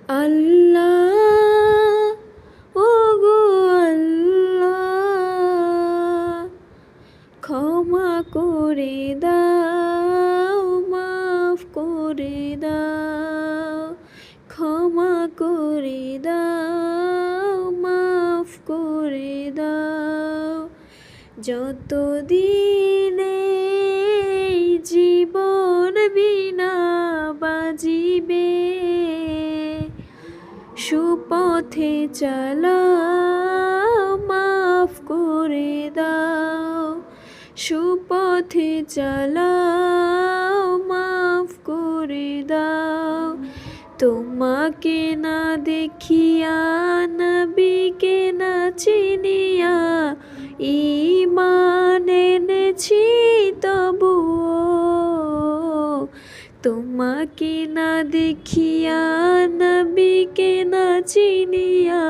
আল্লাহ ওগো আল্লাহ, ক্ষমা করে দাও, মাফ করে দাও, ক্ষমা করে দাও, মাফ করে দাও। যতদিনে জীবন বিনা বাজিবে, সুপথে চালাও, মাফ করে দাও, সুপথে চালাও, মাফ করে দাও। তোমাকে না দেখিয়া, নবীকে না চিনিয়া, ঈমান এনেছি তবুও। তোমাকে না দেখিয়া, নবীকে না চিনিয়া,